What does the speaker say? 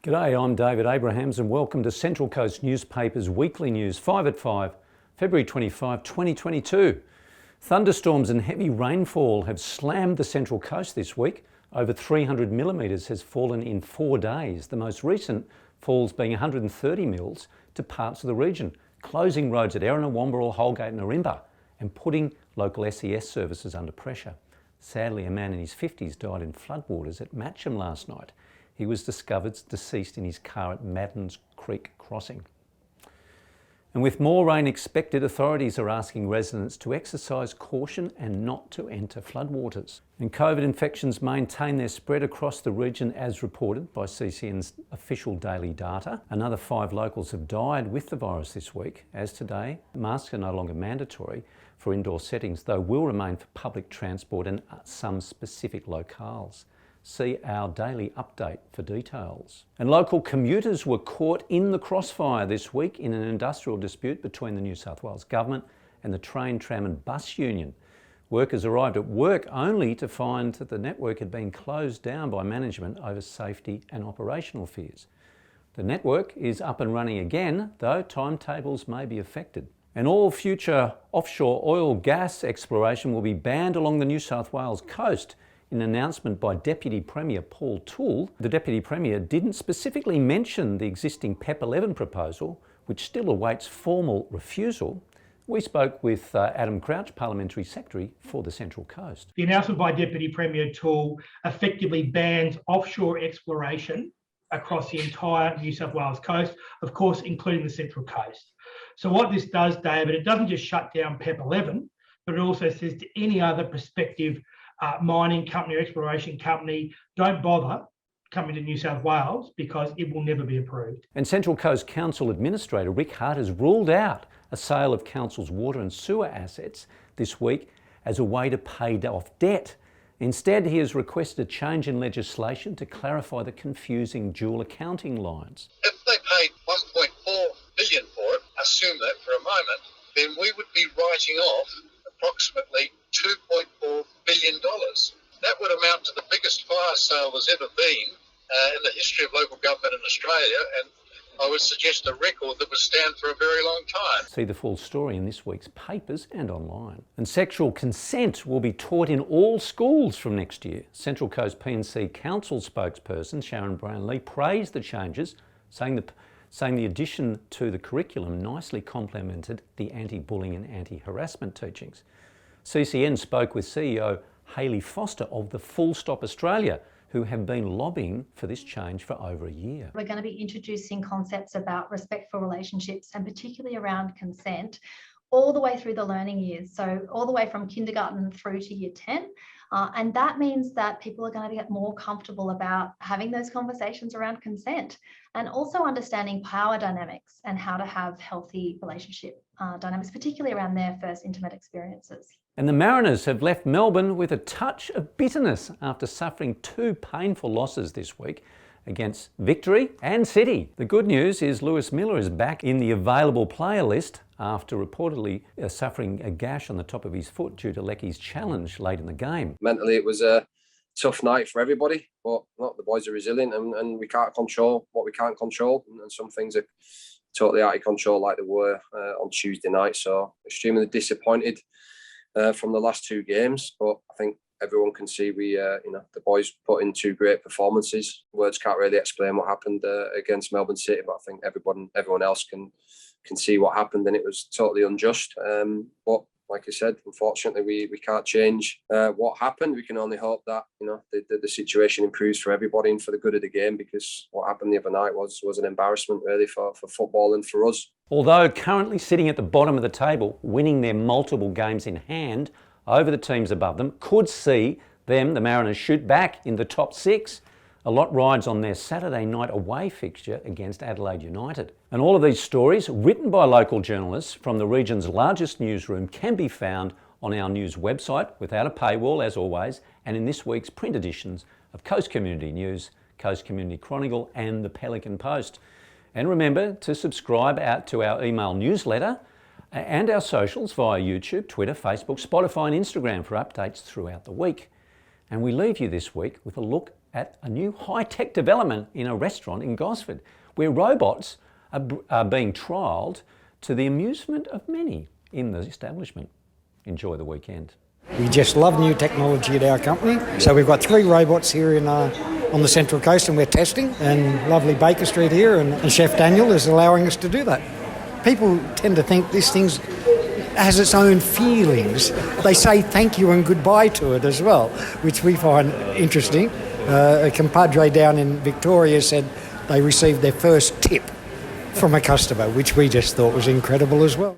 G'day, I'm David Abrahams and welcome to Central Coast Newspapers Weekly News 5 at 5, February 25, 2022. Thunderstorms and heavy rainfall have slammed the Central Coast this week. Over 300 millimetres has fallen in 4 days, the most recent falls being 130 mils to parts of the region, closing roads at Erina, Wamberal, Holgate and Ourimbah and putting local SES services under pressure. Sadly, a man in his 50s died in floodwaters at Matcham last night. He was discovered deceased in his car at Maddens Creek Crossing. And with more rain expected, authorities are asking residents to exercise caution and not to enter floodwaters. And COVID infections maintain their spread across the region as reported by CCN's official daily data. Another 5 locals have died with the virus this week. As today, masks are no longer mandatory for indoor settings, though will remain for public transport and some specific locales. See our daily update for details. And local commuters were caught in the crossfire this week in an industrial dispute between the New South Wales Government and the Train, Tram and Bus Union. Workers arrived at work only to find that the network had been closed down by management over safety and operational fears. The network is up and running again, though timetables may be affected. And all future offshore oil gas exploration will be banned along the New South Wales coast. In an announcement by Deputy Premier Paul Toole, the Deputy Premier didn't specifically mention the existing PEP 11 proposal, which still awaits formal refusal. We spoke with Adam Crouch, Parliamentary Secretary for the Central Coast. The announcement by Deputy Premier Toole effectively bans offshore exploration across the entire New South Wales coast, of course, including the Central Coast. So what this does, David, it doesn't just shut down PEP 11, but it also says to any other prospective mining company or exploration company, don't bother coming to New South Wales because it will never be approved. And Central Coast Council Administrator Rick Hart has ruled out a sale of Council's water and sewer assets this week as a way to pay off debt. Instead, he has requested a change in legislation to clarify the confusing dual accounting lines. If they paid $1.4 billion for it, assume that for a moment, then we would be writing off approximately $2.4 billion. That would amount to the biggest fire sale there's ever been in the history of local government in Australia, and I would suggest a record that would stand for a very long time. See the full story in this week's papers and online. And sexual consent will be taught in all schools from next year. Central Coast P&C Council spokesperson Sharon Brownlee praised the changes, saying the addition to the curriculum nicely complemented the anti-bullying and anti-harassment teachings. CCN spoke with CEO Hayley Foster of the Full Stop Australia, who have been lobbying for this change for over a year. We're going to be introducing concepts about respectful relationships and particularly around consent all the way through the learning years, so all the way from kindergarten through to year 10. And that means that people are going to get more comfortable about having those conversations around consent and also understanding power dynamics and how to have healthy relationship dynamics, particularly around their first intimate experiences. And the Mariners have left Melbourne with a touch of bitterness after suffering 2 painful losses this week against Victory and City. The good news is Lewis Miller is back in the available player list after reportedly suffering a gash on the top of his foot due to Lecky's challenge late in the game. Mentally, it was a tough night for everybody, but look, the boys are resilient and we can't control what we can't control, and some things are totally out of control like they were on Tuesday night. So extremely disappointed from the last 2 games, but I think everyone can see the boys put in 2 great performances. Words can't really explain what happened against Melbourne City, but I think everyone else can see what happened, and it was totally unjust. But like I said, unfortunately, we can't change what happened. We can only hope that the situation improves for everybody and for the good of the game, because what happened the other night was an embarrassment really for football and for us. Although currently sitting at the bottom of the table, winning their multiple games in hand over the teams above them could see them, the Mariners, shoot back in the top 6. A lot rides on their Saturday night away fixture against Adelaide United. And all of these stories, written by local journalists from the region's largest newsroom, can be found on our news website without a paywall, as always, and in this week's print editions of Coast Community News, Coast Community Chronicle and the Pelican Post. And remember to subscribe to our email newsletter and our socials via YouTube, Twitter, Facebook, Spotify and Instagram for updates throughout the week. And we leave you this week with a look at a new high-tech development in a restaurant in Gosford, where robots are being trialled to the amusement of many in the establishment. Enjoy the weekend. We just love new technology at our company. So we've got 3 robots here on the Central Coast, and we're testing. And lovely Baker Street here, and Chef Daniel is allowing us to do that. People tend to think this thing has its own feelings. They say thank you and goodbye to it as well, which we find interesting. A compadre down in Victoria said they received their first tip from a customer, which we just thought was incredible as well.